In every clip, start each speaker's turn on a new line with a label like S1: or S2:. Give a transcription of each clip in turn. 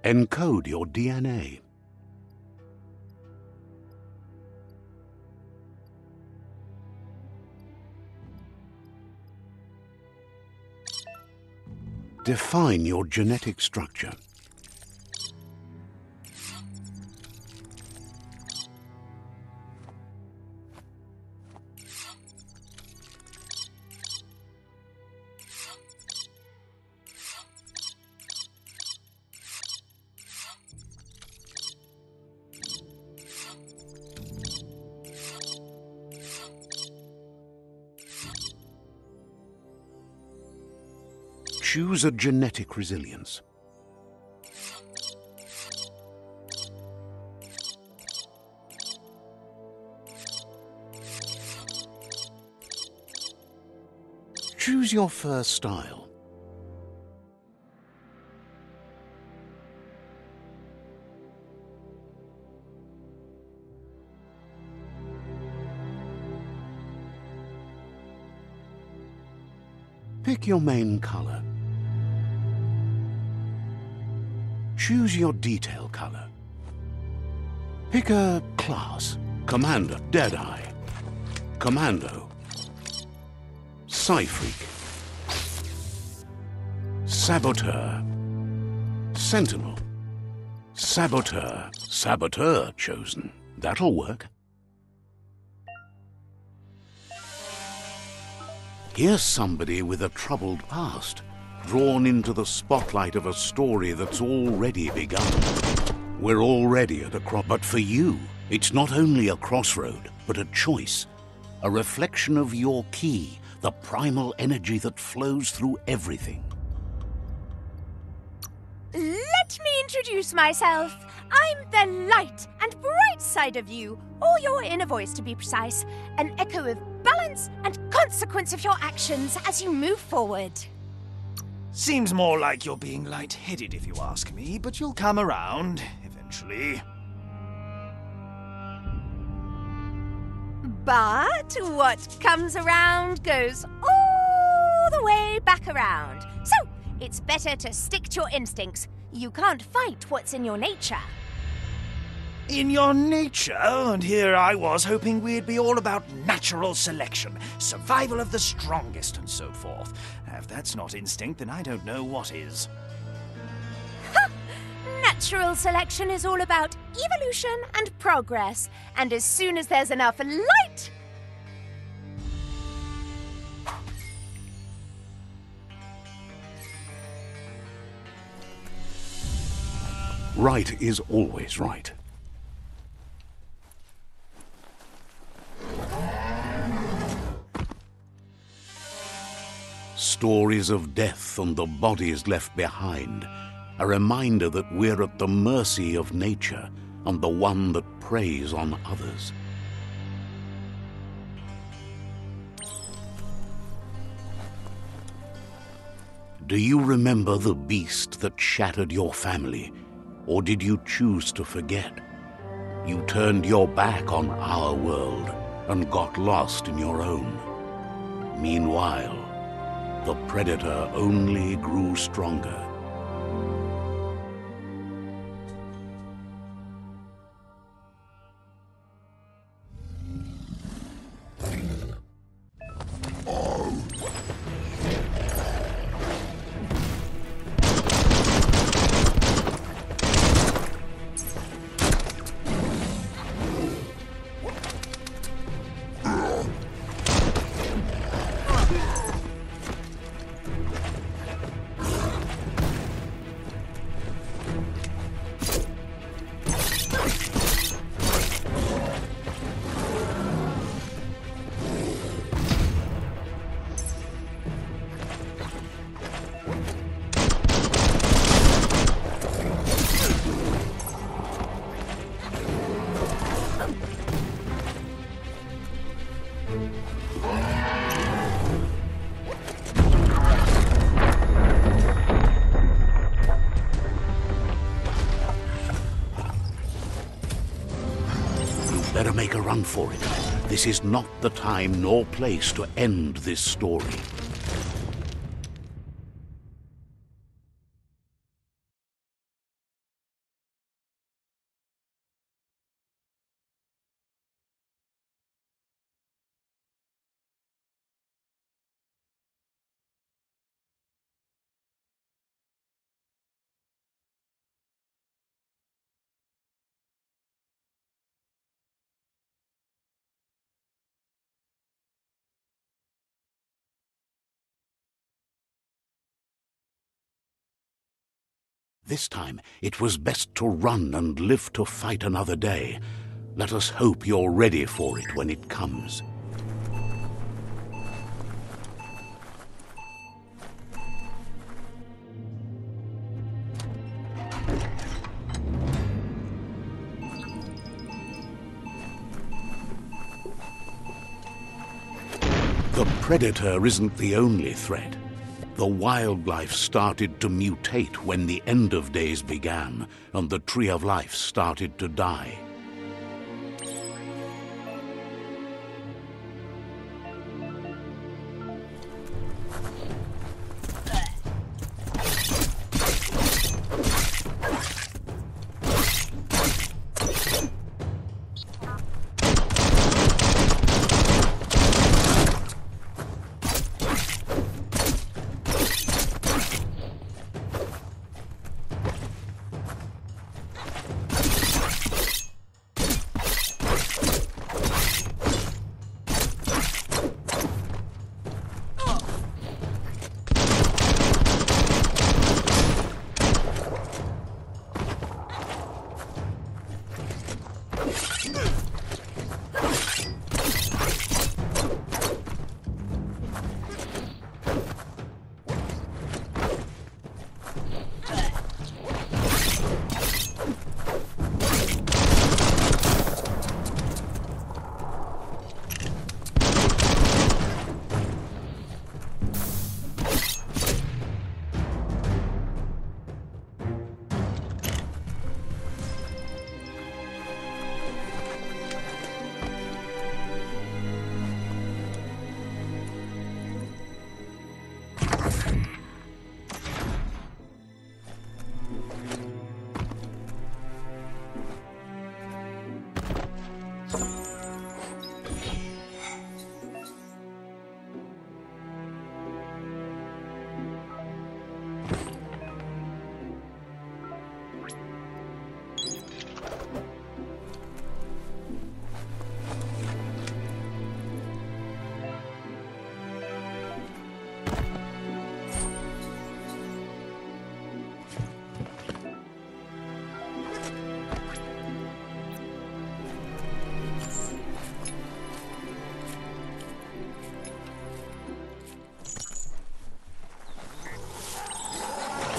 S1: Encode your DNA. Define your genetic structure. Choose a genetic resilience. Choose your first style. Pick your main color. Choose your detail color. Pick a class. Commander, Deadeye. Commando. Psy-Freak. Saboteur. Sentinel. Saboteur. Saboteur chosen. That'll work. Here's somebody with a troubled past, drawn into the spotlight of a story that's already begun. We're already at a but for you, it's not only a crossroad, but a choice. A reflection of your key, the primal energy that flows through everything.
S2: Let me introduce myself. I'm the light and bright side of you, or your inner voice to be precise, an echo of balance and consequence of your actions as you move forward.
S3: Seems more like you're being light-headed if you ask me, but you'll come around eventually.
S2: But what comes around goes all the way back around. So, it's better to stick to your instincts. You can't fight what's in your nature.
S3: In your nature? And here I was hoping we'd be all about natural selection, survival of the strongest, and so forth. If that's not instinct, then I don't know what is.
S2: Ha! Natural selection is all about evolution and progress. And as soon as there's enough light...
S1: Right is always right. Stories of death and the bodies left behind, a reminder that we're at the mercy of nature and the one that preys on others. Do you remember the beast that shattered your family, or did you choose to forget? You turned your back on our world and got lost in your own. Meanwhile, the predator only grew stronger. Better make a run for it. This is not the time nor place to end this story. This time, it was best to run and live to fight another day. Let us hope you're ready for it when it comes. The predator isn't the only threat. The wildlife started to mutate when the end of days began, and the tree of life started to die.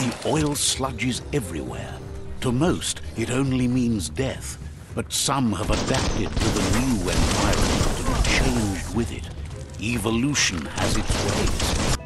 S1: The oil sludges everywhere. To most, it only means death, but some have adapted to the new environment and changed with it. Evolution has its ways.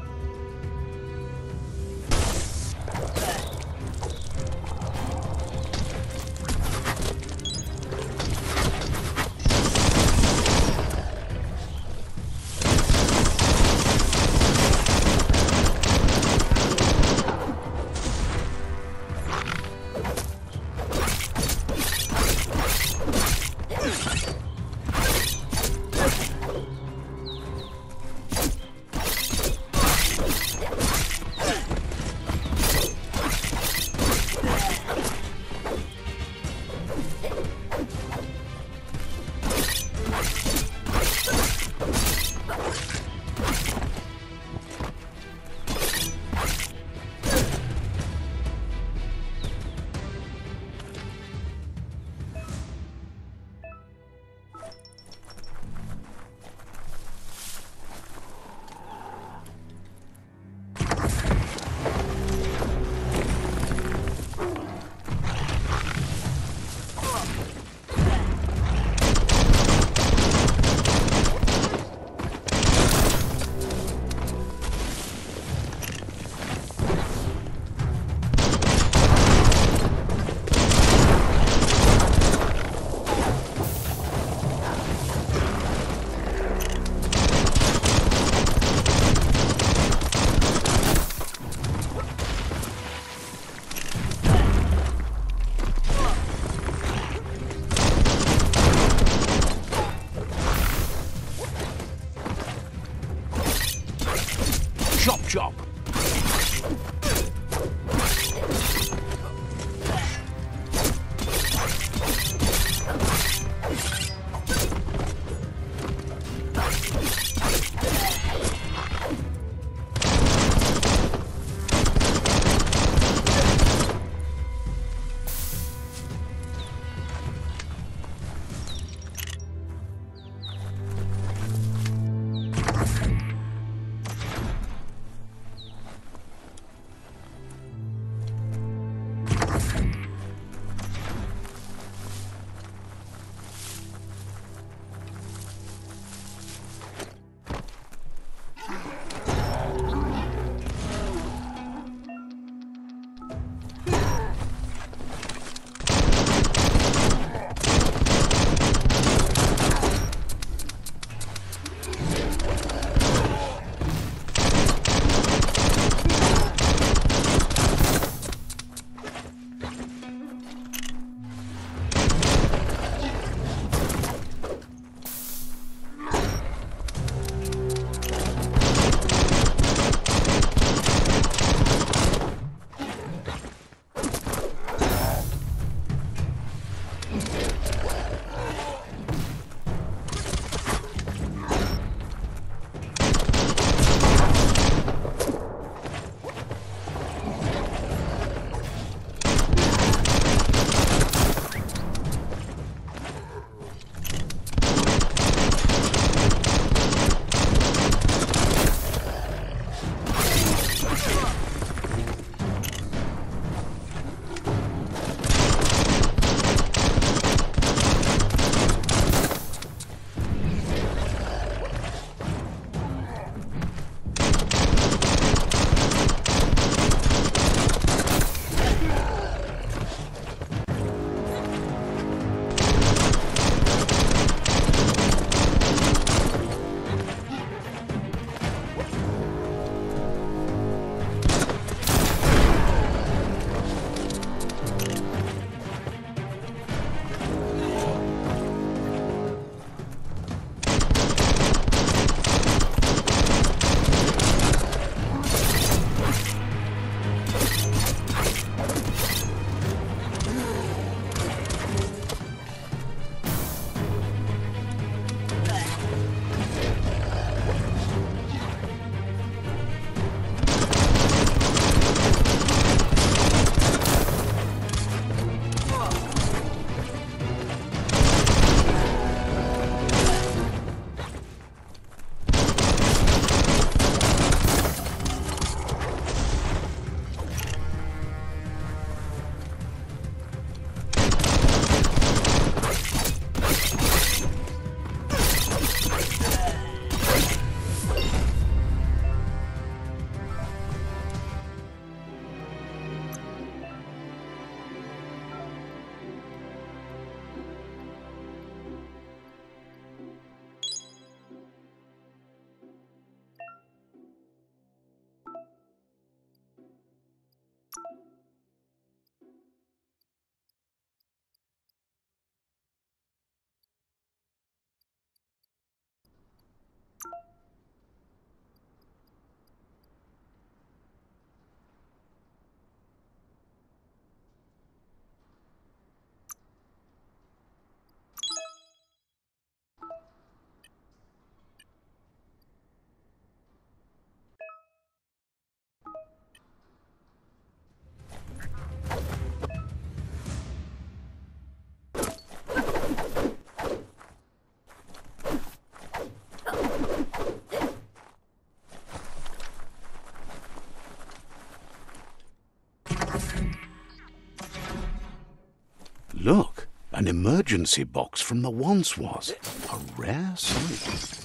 S1: Look, an emergency box from the once was. A rare sight.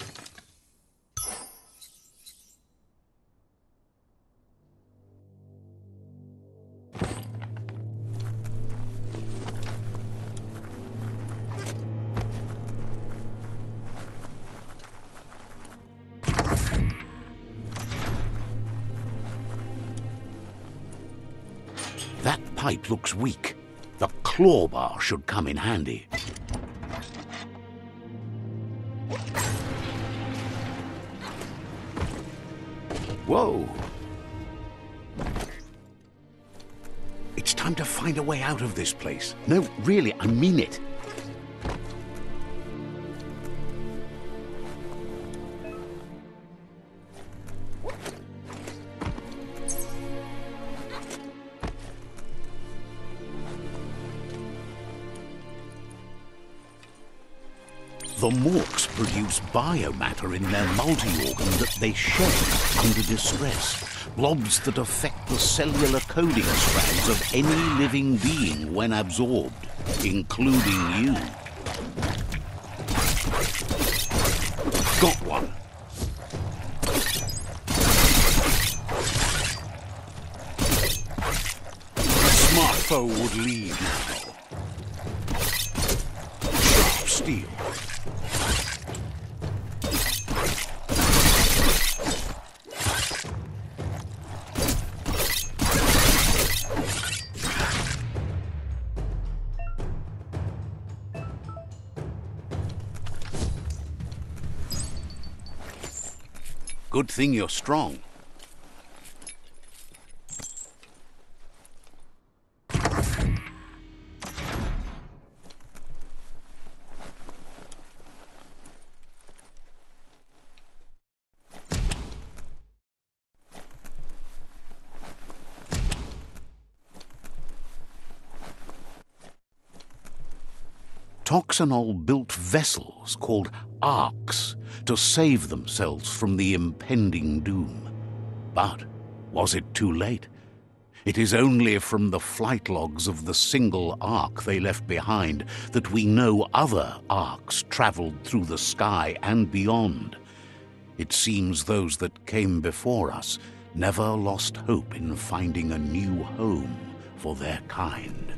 S1: That pipe looks weak. The claw bar should come in handy. Whoa! It's time to find a way out of this place. No, really, I mean it. The morks produce biomatter in their multi-organ that they shed under distress. Blobs that affect the cellular coding strands of any living being when absorbed, including you. Got one. A smart foe would lead now. Sharp steel. Good thing you're strong. Toxanol built vessels called arks to save themselves from the impending doom. But was it too late? It is only from the flight logs of the single ark they left behind that we know other arks traveled through the sky and beyond. It seems those that came before us never lost hope in finding a new home for their kind.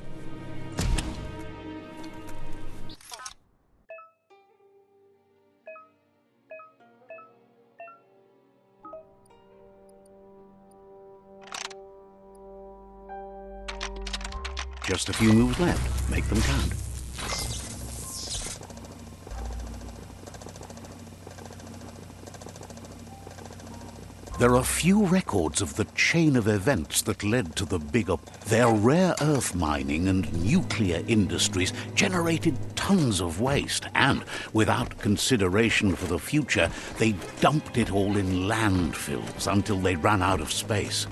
S1: Just a few moves left. Make them count. There are few records of the chain of events that led to the bigger. Their rare earth mining and nuclear industries generated tons of waste, and without consideration for the future, they dumped it all in landfills until they ran out of space.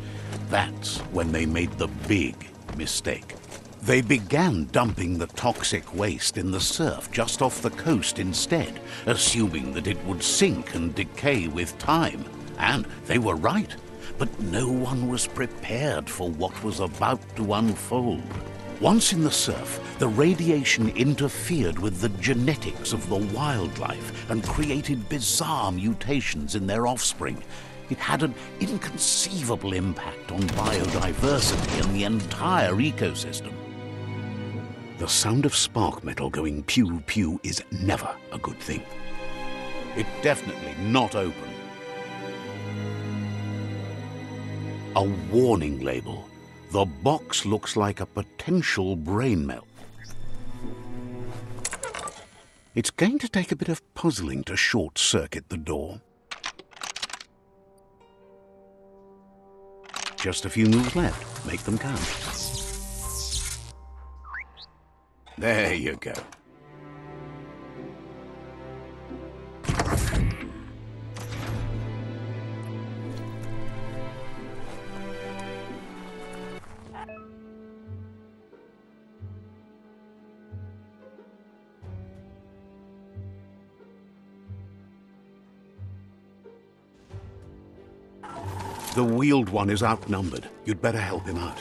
S1: That's when they made the big mistake. They began dumping the toxic waste in the surf just off the coast instead, assuming that it would sink and decay with time. And they were right, but no one was prepared for what was about to unfold. Once in the surf, the radiation interfered with the genetics of the wildlife and created bizarre mutations in their offspring. It had an inconceivable impact on biodiversity and the entire ecosystem. The sound of spark metal going pew-pew is never a good thing. It's definitely not open. A warning label. The box looks like a potential brain melt. It's going to take a bit of puzzling to short-circuit the door. Just a few moves left. Make them count. There you go. The wheeled one is outnumbered. You'd better help him out.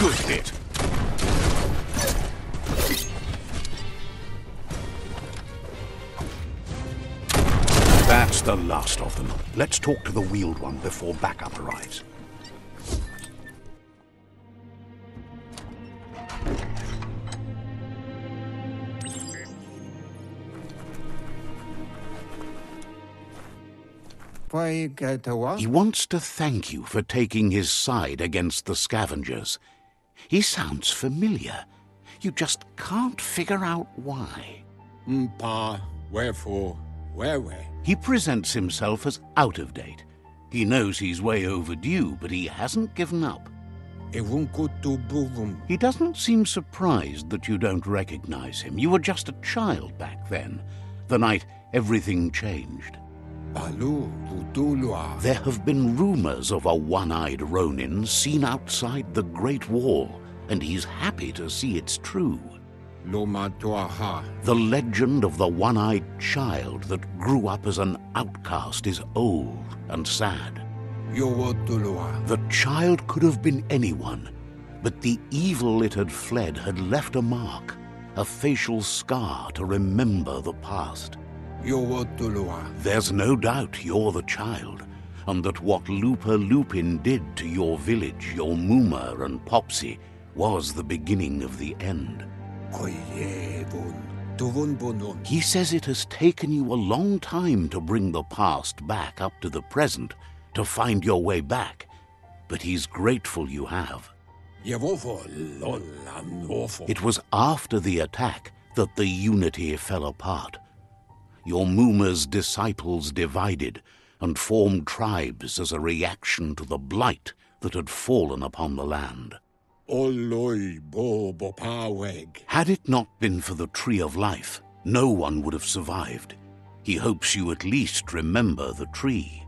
S1: Good hit. That's the last of them. Let's talk to the wheeled one before backup arrives. He wants to thank you for taking his side against the scavengers. He sounds familiar. You just can't figure out why.
S4: Pa, wherefore, where?
S1: He presents himself as out of date. He knows he's way overdue, but he hasn't given up. He doesn't seem surprised that you don't recognize him. You were just a child back then, the night everything changed. There have been rumors of a one-eyed Ronin seen outside the Great Wall, and he's happy to see it's true. The legend of the one-eyed child that grew up as an outcast is old and sad. The child could have been anyone, but the evil it had fled had left a mark, a facial scar to remember the past. There's no doubt you're the child, and that what Lupa Lupin did to your village, your Muma and Popsy, was the beginning of the end. He says it has taken you a long time to bring the past back up to the present, to find your way back, but he's grateful you have. It was after the attack that the unity fell apart. Your Muma's disciples divided and formed tribes as a reaction to the blight that had fallen upon the land. Had it not been for the Tree of Life, no one would have survived. He hopes you at least remember the tree.